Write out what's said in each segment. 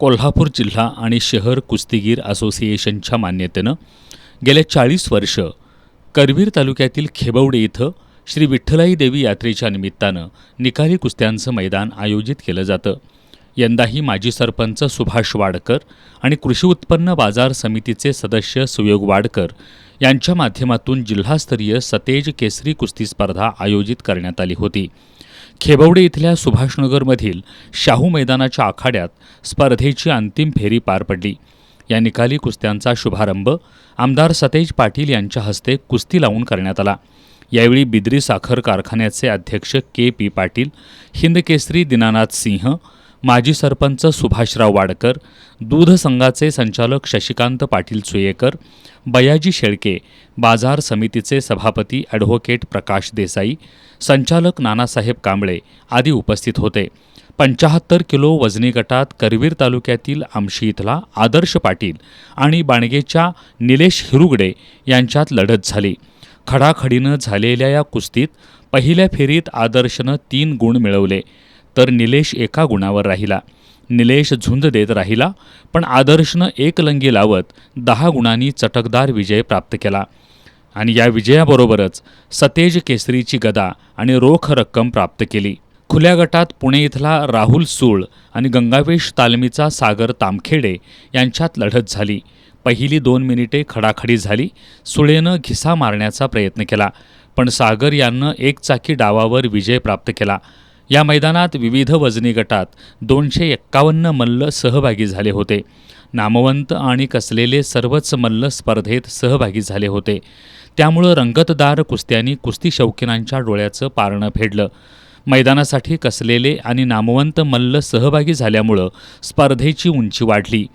कोल्हापूर जिल्हा आणि शहर कुस्तीगीर असोसिएशनच्या मान्यतेनं गेल्या 40 वर्ष करवीर तालुक्यातील खेबवडे इथं श्री विठ्ठलाई देवी यात्रेच्या निमित्तानं निकाली कुस्त्यांचं मैदान आयोजित केलं जातं. यंदाही माजी सरपंच सुभाष वाडकर आणि कृषी उत्पन्न बाजार समितीचे सदस्य सुयोग वाडकर यांच्या माध्यमातून जिल्हास्तरीय सतेज केसरी कुस्ती स्पर्धा आयोजित करण्यात आली होती. खेबवडे इथल्या सुभाषनगरमधील शाहू मैदानाच्या आखाड्यात स्पर्धेची अंतिम फेरी पार पडली. या निकाली कुस्त्यांचा शुभारंभ आमदार सतेज पाटील यांच्या हस्ते कुस्ती लावून करण्यात आला. यावेळी बिद्री साखर कारखान्याचे अध्यक्ष के.पी. पाटील, हिंदकेसरी दीनानाथ सिंह, माजी सरपंच सुभाषराव वाडकर, दूध संघाचे संचालक शशिकांत पाटील सुयेकर, बयाजी शेळके, बाजार समितीचे सभापती ॲडव्होकेट प्रकाश देसाई, संचालक नानासाहेब कांबळे आदी उपस्थित होते. 75 किलो वजनी गटात करवीर तालुक्यातील आमशी इथला आदर्श पाटील आणि बाणगेच्या निलेश हिरुगडे यांच्यात लढत झाली. खडाखडीनं झालेल्या या कुस्तीत पहिल्या फेरीत आदर्शनं 3 गुण मिळवले तर निलेश 1 गुणावर राहिला. निलेश झुंज देत राहिला, पण आदर्शनं एकलंगी लावत 10 गुणांनी चटकदार विजय प्राप्त केला आणि या विजयाबरोबरच सतेज केसरीची गदा आणि रोख रक्कम प्राप्त केली. खुल्या गटात पुणे इथला राहुल सूळ आणि गंगावेश तालमीचा सागर तामखेडे यांच्यात लढत झाली. पहिली 2 मिनिटे खडाखडी झाली. सुळेनं घिसा मारण्याचा प्रयत्न केला, पण सागर यानं एकचाकी डावावर विजय प्राप्त केला. या मैदानात विविध वजनी गटात 251 मल्ल सहभागी झाले होते. नामवंत आणि कसलेले सर्वच मल्ल स्पर्धेत सहभागी झाले होते. त्यामुळं रंगतदार कुस्त्यांनी कुस्ती शौकीनांच्या डोळ्याचं पारणं फेडलं. मैदानासाठी कसलेले आणि नामवंत मल्ल सहभागी झाल्यामुळं स्पर्धेची उंची वाढली.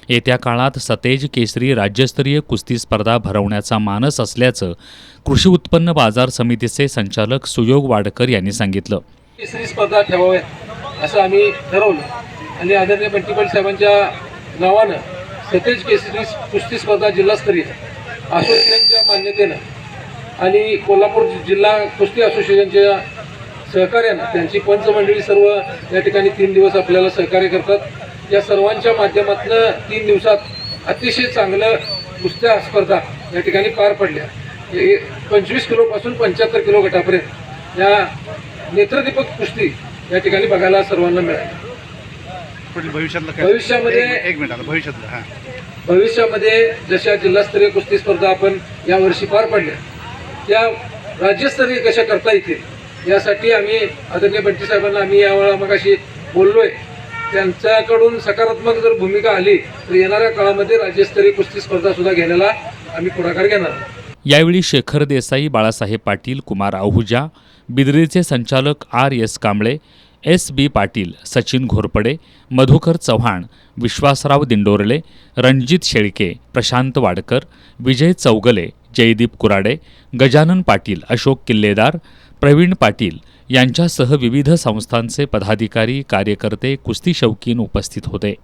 येत्या काळात सतेज केसरी राज्यस्तरीय कुस्ती स्पर्धा भरवण्याचा मानस असल्याचं कृषी उत्पन्न बाजार समितीचे संचालक सुयोग वाडकर यांनी सांगितलं. केसरी स्पर्धा ठेवाव्यात असं आम्ही ठरवलं आणि आदरणीय बंटी पाटील साहेबांच्या नावानं सतेज केसरी कुस्ती स्पर्धा जिल्हास्तरीय असोसिएशनच्या मान्यतेनं आणि कोल्हापूर जिल्हा कुस्ती असोसिएशनच्या सहकार्यानं त्यांची पंचमंडळी सर्व या ठिकाणी 3 दिवस आपल्याला सहकार्य करतात. या सर्वांच्या माध्यमातून 3 दिवसात अतिशय चांगलं कुस्त्या स्पर्धा या ठिकाणी पार पडल्या. 25 किलोपासून 75 किलो गटापर्यंत या नेत्रदीपक कुस्ती या ठिकाणी बघायला सर्वांना मिळाली. भविष्यामध्ये जशा जिल्हास्तरीय कुस्ती स्पर्धा आपण यावर्षी पार पडल्या त्या राज्यस्तरीय कशा करता येतील यासाठी आम्ही आदरणीय बंटी साहेबांना आम्ही यावेळा मगाशी बोललोय. त्यांच्याकडून सकारात्मक जर भूमिका आली तर येणाऱ्या काळामध्ये राज्यस्तरीय कुस्ती स्पर्धा सुद्धा घेण्याला आम्ही पुढाकार घेणार. यावेळी शेखर देसाई, बाळासाहेब पाटील, कुमार आहुजा, बिद्रीचे संचालक R.S. कांबळे, S.B. पाटील, सचिन घोरपडे, मधुकर चव्हाण, विश्वासराव दिंडोरले, रणजित शेळके, प्रशांत वाडकर, विजय चौगले, जयदीप कुराडे, गजानन पाटील, अशोक किल्लेदार, प्रवीण पाटील यांच्यासह विविध संस्थांचे पदाधिकारी, कार्यकर्ते, कुस्ती शौकीन उपस्थित होते.